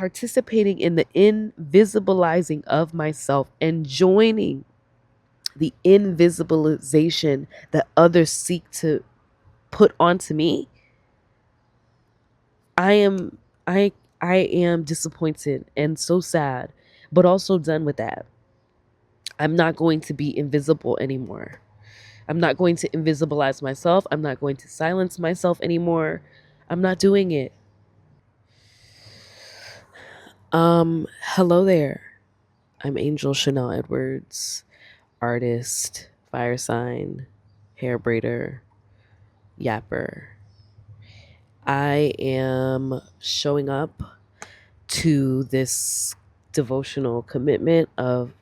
participating in the invisibilizing of myself and joining the invisibilization that others seek to put onto me, I am I I am disappointed and so sad, but also done with that. I'm not going to be invisible anymore. I'm not going to invisibilize myself. I'm not going to silence myself anymore. I'm not doing it. Hello there. I'm Angel Chanel Edwards, artist, fire sign, hair braider, yapper. I am showing up to this devotional commitment of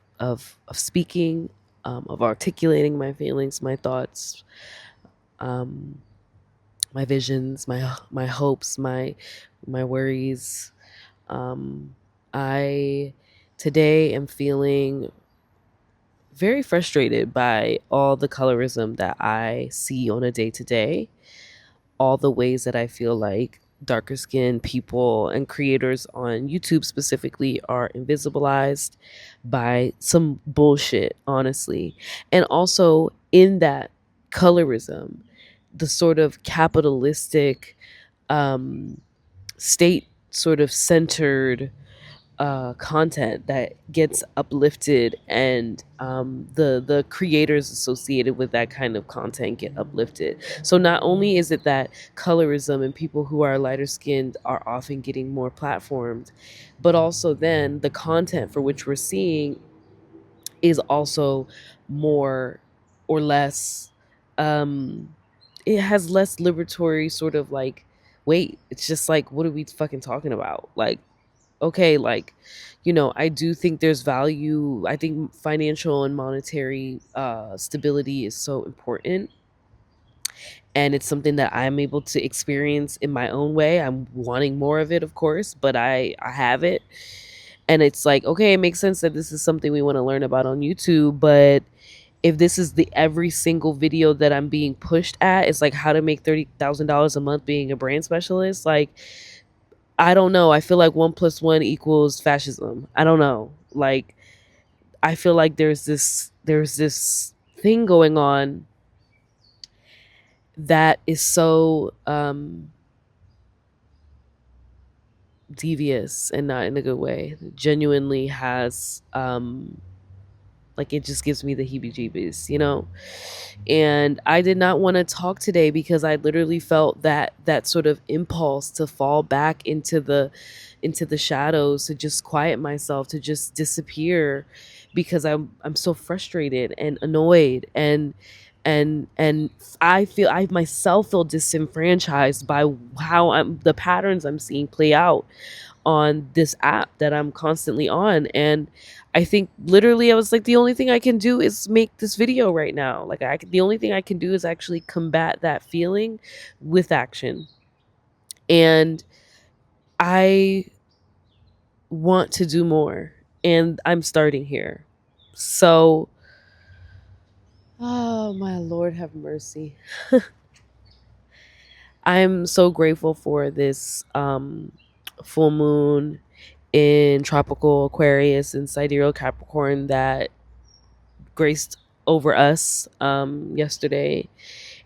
speaking, of articulating my feelings, my thoughts, um, my visions, my hopes, my worries. I today am feeling very frustrated by all the colorism that I see on a day to day, all the ways that I feel like darker skinned people and creators on YouTube specifically are invisibilized by some bullshit, honestly. And also in that colorism, the sort of capitalistic, um, state sort of centered content that gets uplifted, and the creators associated with that kind of content get uplifted. So not only is it that colorism and people who are lighter skinned are often getting more platformed, but also then the content for which we're seeing is also more or less, um it has less liberatory sort of like weight. It's just like, what are we fucking talking about? Like, okay, like, I do think there's value. I think financial and monetary stability is so important, and it's something that I'm able to experience in my own way. I'm wanting more of it, of course, but I have it. And it's like, okay, it makes sense that this is something we want to learn about on YouTube, but if this is the every single video that I'm being pushed at, it's like how to make $30,000 a month being a brand specialist. Like, I don't know. I feel like one plus one equals fascism. I don't know. Like, I feel like there's this thing going on that is so devious and not in a good way. Genuinely has like, it just gives me the heebie-jeebies. And I did not want to talk today because I literally felt that sort of impulse to fall back into the shadows, to just quiet myself, to just disappear, because I'm so frustrated and annoyed, and I myself feel disenfranchised by how the patterns I'm seeing play out on this app that I'm constantly on. And I think literally I was like, the only thing I can do is make this video right now. Like, the only thing I can do is actually combat that feeling with action. And I want to do more, and I'm starting here. So, oh my Lord, have mercy. I'm so grateful for this full moon in tropical Aquarius and sidereal Capricorn that graced over us yesterday.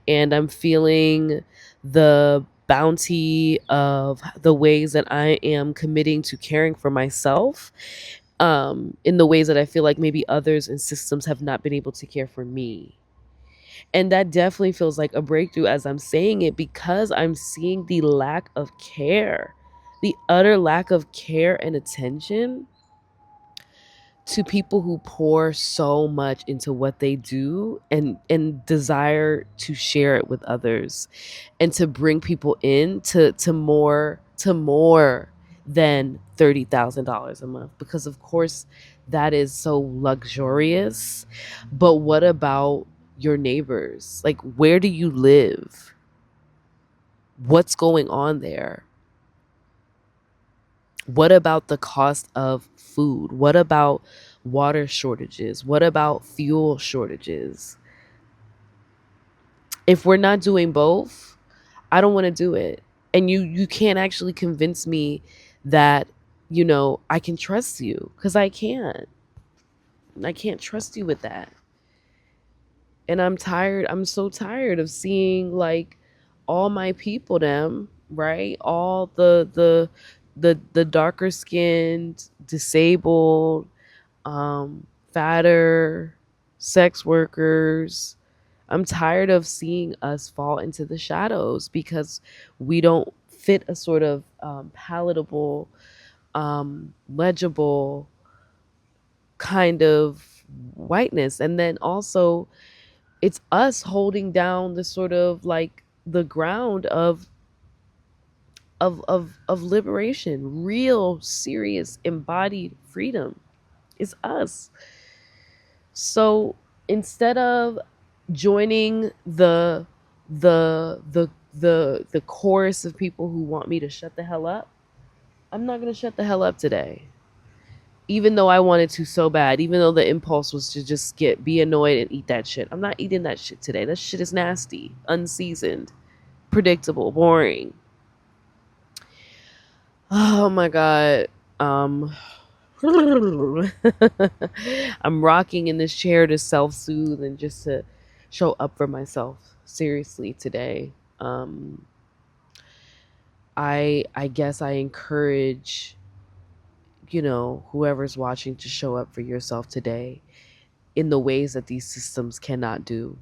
And I'm feeling the bounty of the ways that I am committing to caring for myself, in the ways that I feel like maybe others and systems have not been able to care for me. And that definitely feels like a breakthrough as I'm saying it, because I'm seeing the lack of care, the utter lack of care and attention to people who pour so much into what they do, and desire to share it with others, and to bring people in to more than $30,000 a month, because of course that is so luxurious. But what about your neighbors? Like, where do you live? What's going on there? What about the cost of food? What about water shortages? What about fuel shortages? If we're not doing both, I don't want to do it. And you can't actually convince me that I can trust you, because I can't trust you with that. And I'm so tired of seeing like all my people, them, right, all the darker skinned, disabled, fatter sex workers. I'm tired of seeing us fall into the shadows because we don't fit a sort of palatable, legible kind of whiteness. And then also, it's us holding down the sort of like the ground of liberation, real, serious, embodied freedom. It's us. So instead of joining the chorus of people who want me to shut the hell up, I'm not gonna shut the hell up today. Even though I wanted to so bad, even though the impulse was to just be annoyed and eat that shit. I'm not eating that shit today. That shit is nasty, unseasoned, predictable, boring. Oh my god. Um I'm rocking in this chair to self-soothe and just to show up for myself seriously today. Um I guess I encourage, whoever's watching, to show up for yourself today in the ways that these systems cannot do.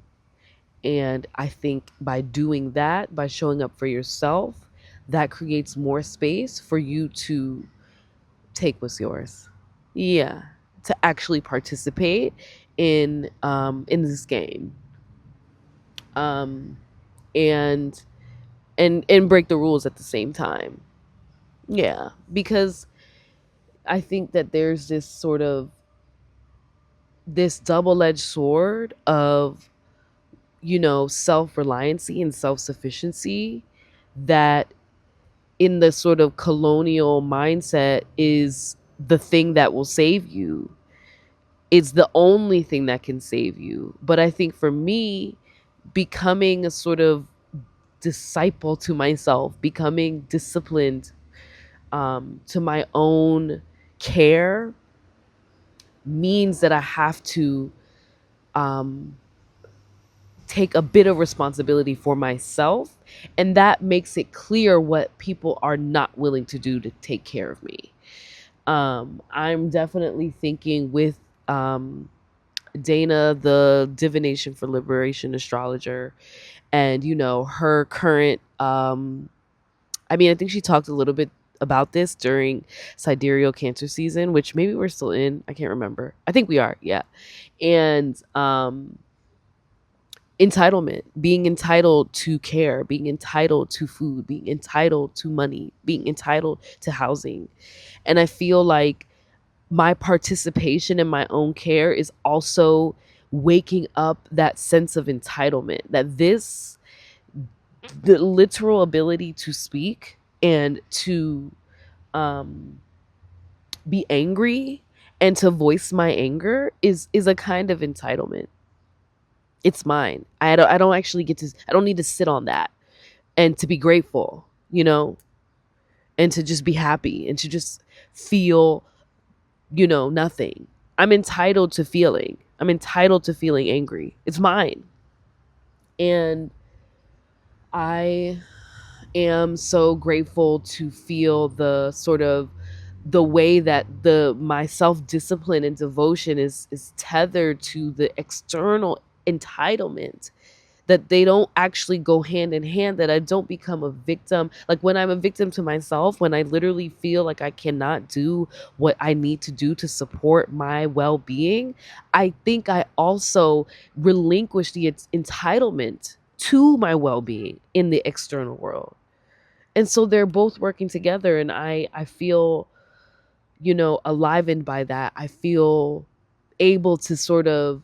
And I think by doing that, by showing up for yourself, that creates more space for you to take what's yours. Yeah, to actually participate in this game, um, and and break the rules at the same time. Yeah, because I think that there's this sort of this double-edged sword of self-reliancy and self-sufficiency that in the sort of colonial mindset is the thing that will save you. It's the only thing that can save you. But I think for me, becoming a sort of disciple to myself, becoming disciplined to my own care, means that I have to um, take a bit of responsibility for myself. And that makes it clear what people are not willing to do to take care of me. I'm definitely thinking with Dana, the Divination for Liberation astrologer, and her current. I mean, I think she talked a little bit about this during sidereal cancer season, which maybe we're still in. I can't remember. I think we are. Yeah, and entitlement, being entitled to care, being entitled to food, being entitled to money, being entitled to housing. And I feel like my participation in my own care is also waking up that sense of entitlement, that the literal ability to speak and to um, be angry and to voice my anger is a kind of entitlement. It's mine. I don't actually get to, I don't need to sit on that and to be grateful, and to just be happy and to just feel, nothing. I'm entitled to feeling. I'm entitled to feeling angry. It's mine. And I am so grateful to feel the sort of the way that the my self-discipline and devotion is tethered to the external entitlement, that they don't actually go hand in hand, that I don't become a victim. Like when I'm a victim to myself, when I literally feel like I cannot do what I need to do to support my well-being, I think I also relinquish the entitlement to my well-being in the external world. And so they're both working together, and I feel, alivened by that. I feel able to sort of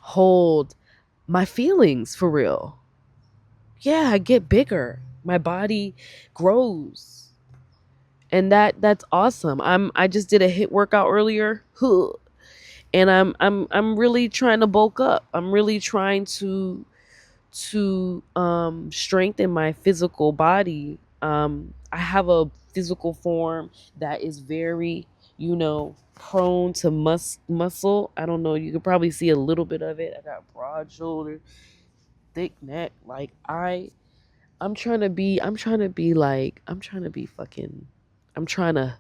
hold my feelings for real. Yeah, I get bigger. My body grows. And that's awesome. I just did a hit workout earlier. And I'm really trying to bulk up. I'm really trying to strengthen my physical body. I have a physical form that is very, prone to muscle. I don't know. You could probably see a little bit of it. I got broad shoulders, thick neck. Like I'm trying to be fucking, I'm trying to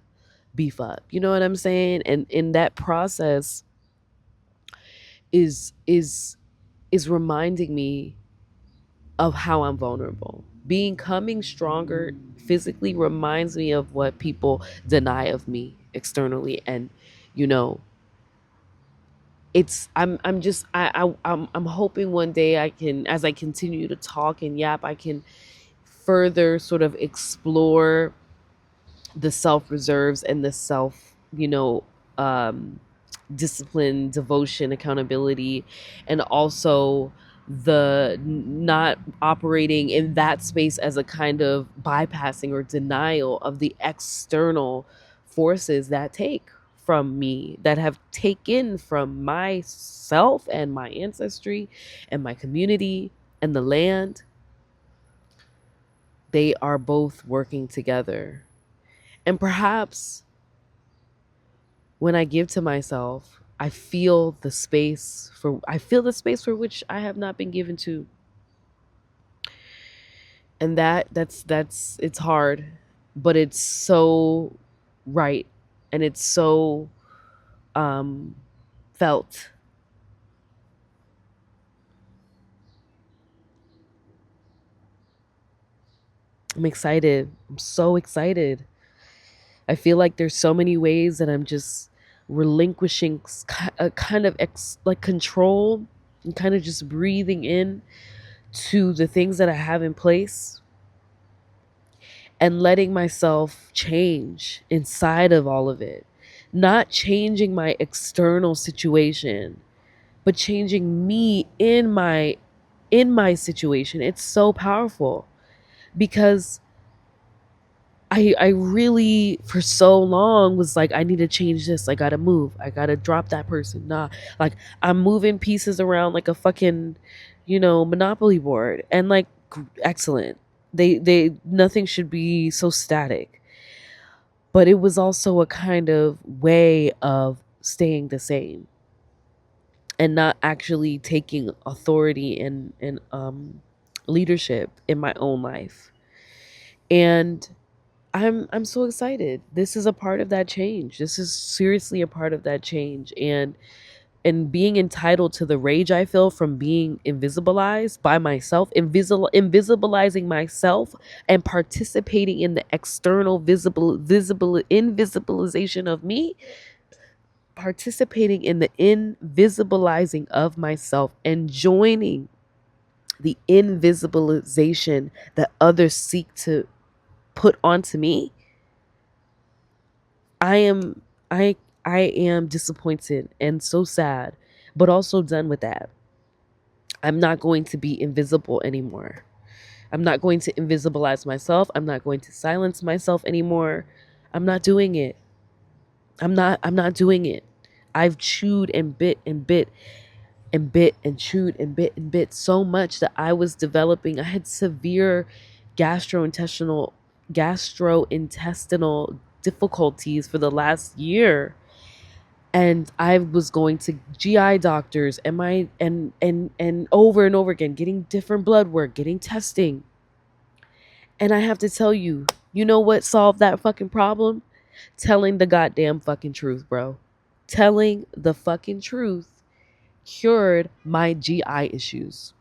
beef up. You know what I'm saying? And in that process is is is reminding me of how I'm vulnerable. Becoming stronger physically reminds me of what people deny of me externally, and you know, I'm just I'm hoping one day I can, as I continue to talk and yap, I can further sort of explore the self reserves and the self, um discipline, devotion, accountability, and also the not operating in that space as a kind of bypassing or denial of the external forces that take from me, that have taken from myself and my ancestry and my community and the land. They are both working together. And perhaps when I give to myself, I feel the space for which I have not been given to. And that's it's hard, but it's so right, and it's so um felt. I'm excited. I'm so excited. I feel like there's so many ways that I'm just relinquishing a kind of like control, and kind of just breathing in to the things that I have in place and letting myself change inside of all of it. Not changing my external situation, but changing me in my situation. It's so powerful because I really for so long was like, I need to change this. I gotta move. I gotta drop that person. Nah. Like I'm moving pieces around like a fucking, Monopoly board. And like excellent. They nothing should be so static. But it was also a kind of way of staying the same and not actually taking authority and leadership in my own life. And I'm so excited. This is a part of that change. This is seriously a part of that change. And being entitled to the rage I feel from being invisibilized by myself, invisibilizing myself and participating in the external invisibilization of me, participating in the invisibilizing of myself and joining the invisibilization that others seek to put onto me. I am I I am disappointed and so sad, but also done with that. I'm not going to be invisible anymore. I'm not going to invisibilize myself. I'm not going to silence myself anymore. I'm not doing it. I'm not doing it. I've chewed and bit and bit and bit and chewed and bit so much that I had severe gastrointestinal gastrointestinal difficulties for the last year. And I was going to GI doctors and my and over and over again, getting different blood work, getting testing. And I have to tell you, you know what solved that fucking problem? Telling the goddamn fucking truth, bro. Telling the fucking truth cured my GI issues.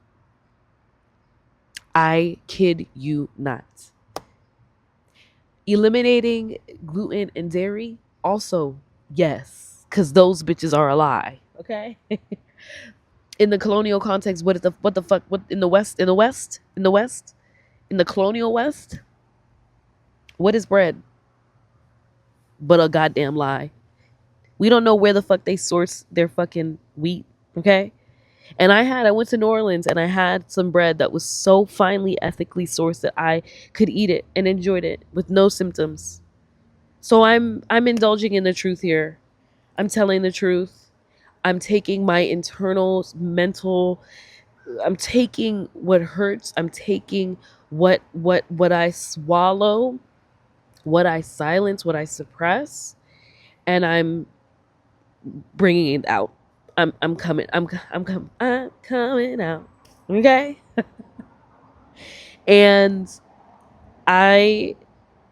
I kid you not. Eliminating gluten and dairy, also, yes, because those bitches are a lie. Okay. In the colonial context, what the fuck, what in the colonial West, what is bread but a goddamn lie? We don't know where the fuck they source their fucking wheat. Okay. And I went to New Orleans and I had some bread that was so finely ethically sourced that I could eat it and enjoyed it with no symptoms. So I'm indulging in the truth here. I'm telling the truth. I'm taking my internal mental, I'm taking what hurts. I'm taking what I swallow what I silence, what I suppress, and I'm bringing it out. I'm coming. I'm coming out. Okay? And I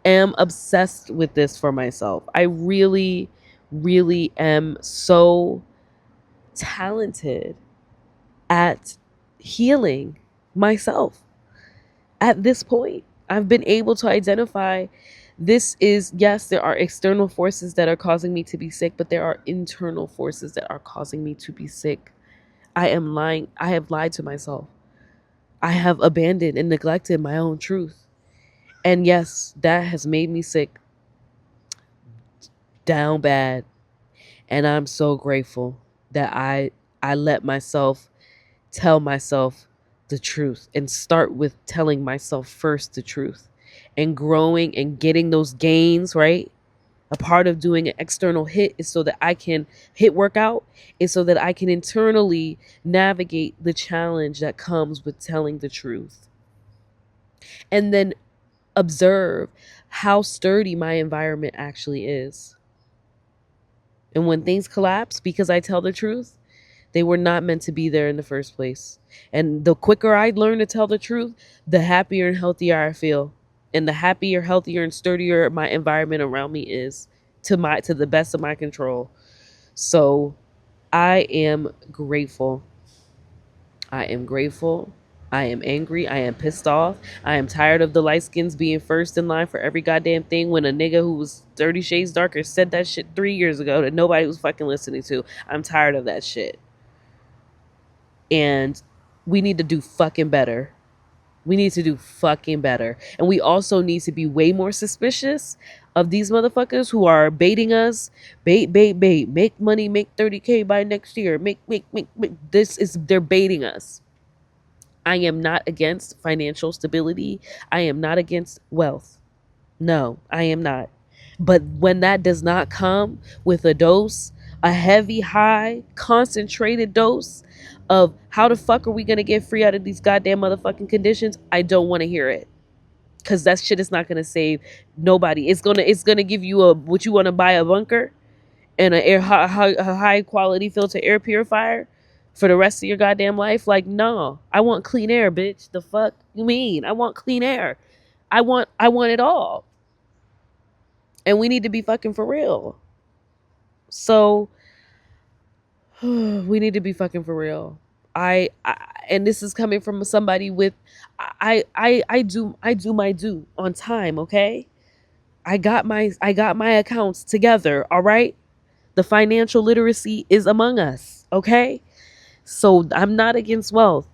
am obsessed with this for myself. I really, really am so talented at healing myself at this point. I've been able to identify this is, yes, there are external forces that are causing me to be sick, but there are internal forces that are causing me to be sick. I am lying. I have lied to myself. I have abandoned and neglected my own truth. And yes, that has made me sick down bad. And I'm so grateful that I let myself tell myself the truth and start with telling myself first the truth and growing and getting those gains, right? A part of doing an external hit is so that I can hit workout, is so that I can internally navigate the challenge that comes with telling the truth. And then observe how sturdy my environment actually is. And when things collapse because I tell the truth, they were not meant to be there in the first place. And the quicker I learn to tell the truth, the happier and healthier I feel. And the happier, healthier, and sturdier my environment around me is to the best of my control. So I am grateful. I am grateful. I am angry. I am pissed off. I am tired of the light skins being first in line for every goddamn thing when a nigga who was 30 shades darker said that shit 3 years ago that nobody was fucking listening to. I'm tired of that shit. And we need to do fucking better. We need to do fucking better. And we also need to be way more suspicious of these motherfuckers who are baiting us. Bait, bait, bait. Make money, make 30K by next year. Make. They're baiting us. I am not against financial stability. I am not against wealth. No, I am not. But when that does not come with a dose, a heavy, high, concentrated dose of how the fuck are we gonna get free out of these goddamn motherfucking conditions, I don't want to hear it. Cause that shit is not gonna save nobody. It's gonna give you a what you want to buy a bunker and a high quality filter air purifier for the rest of your goddamn life. Like, no, I want clean air, bitch. The fuck you mean? I want clean air. I want it all. And we need to be fucking for real. So we need to be fucking for real. I and this is coming from somebody with I do my due on time, okay? I got my accounts together, all right? The financial literacy is among us, okay? So I'm not against wealth.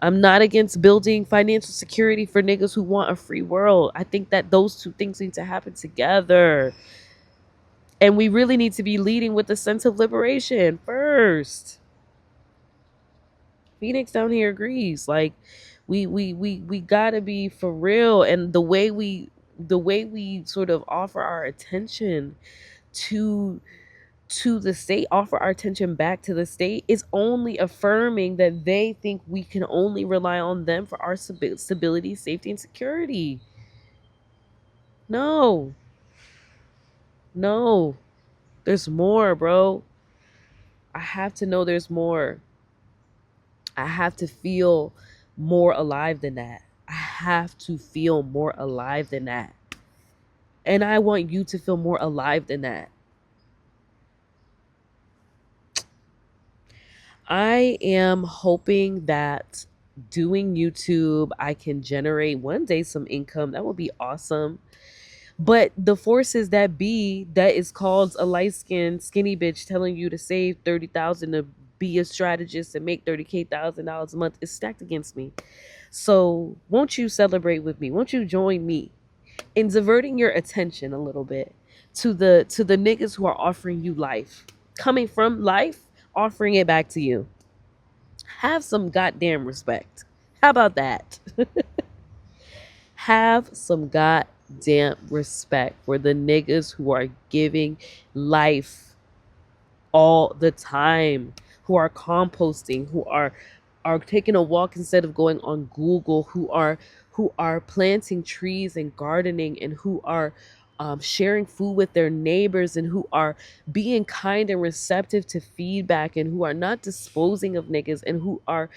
I'm not against building financial security for niggas who want a free world. I think that those two things need to happen together. And we really need to be leading with a sense of liberation first. Phoenix down here agrees. Like we gotta be for real. And the way we sort of offer our attention to the state, offer our attention back to the state, is only affirming that they think we can only rely on them for our stability, safety, and security. No, no, there's more, bro. I have to know there's more. I have to feel more alive than that. I have to feel more alive than that. And I want you to feel more alive than that. I am hoping that doing YouTube, I can generate one day some income. That would be awesome. But the forces that be, that is called a light skinned skinny bitch telling you to save 30,000 to be a strategist and make $30,000 a month is stacked against me. So won't you celebrate with me? Won't you join me in diverting your attention a little bit to the niggas who are offering you life, coming from life, offering it back to you? Have some goddamn respect. How about that? Have some goddamn respect for the niggas who are giving life all the time, who are composting, who are taking a walk instead of going on Google, who are planting trees and gardening, and who are sharing food with their neighbors, and who are being kind and receptive to feedback, and who are not disposing of niggas, and who are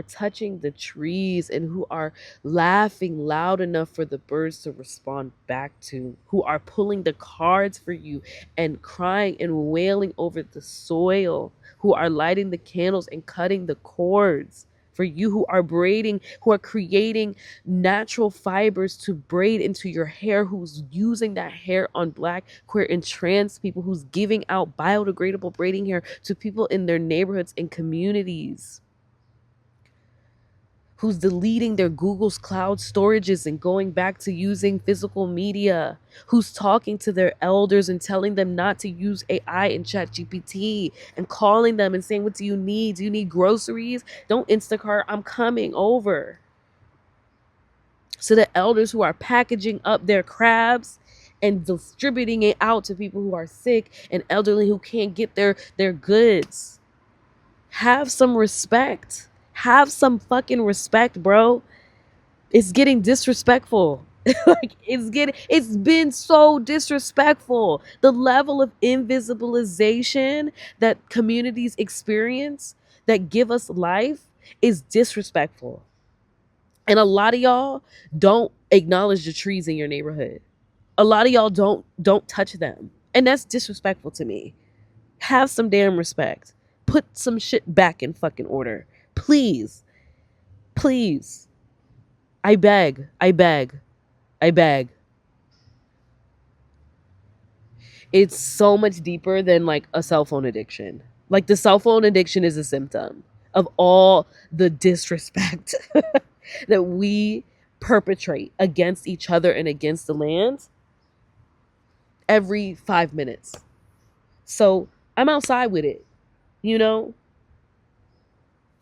touching the trees, and who are laughing loud enough for the birds to respond back to, who are pulling the cards for you and crying and wailing over the soil, who are lighting the candles and cutting the cords for you, who are braiding, who are creating natural fibers to braid into your hair, who's using that hair on black, queer, and trans people, who's giving out biodegradable braiding hair to people in their neighborhoods and communities, who's deleting their Google's cloud storages and going back to using physical media, who's talking to their elders and telling them not to use AI and chat GPT, and calling them and saying, what do you need? Do you need groceries? Don't Instacart, I'm coming over. So the elders who are packaging up their crabs and distributing it out to people who are sick and elderly who can't get their goods. Have some respect. Have some fucking respect, bro. It's getting disrespectful. Like it's been so disrespectful. The level of invisibilization that communities experience that give us life is disrespectful. And a lot of y'all don't acknowledge the trees in your neighborhood. A lot of y'all don't touch them. And that's disrespectful to me. Have some damn respect. Put some shit back in fucking order. Please. Please. I beg. I beg. I beg. It's so much deeper than like a cell phone addiction. Like the cell phone addiction is a symptom of all the disrespect that we perpetrate against each other and against the land every 5 minutes. So I'm outside with it, you know,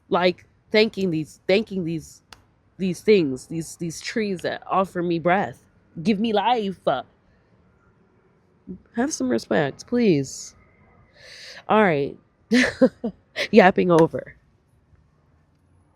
like thanking these things, these trees that offer me breath, give me life. Have some respect, please. All right. Yapping over.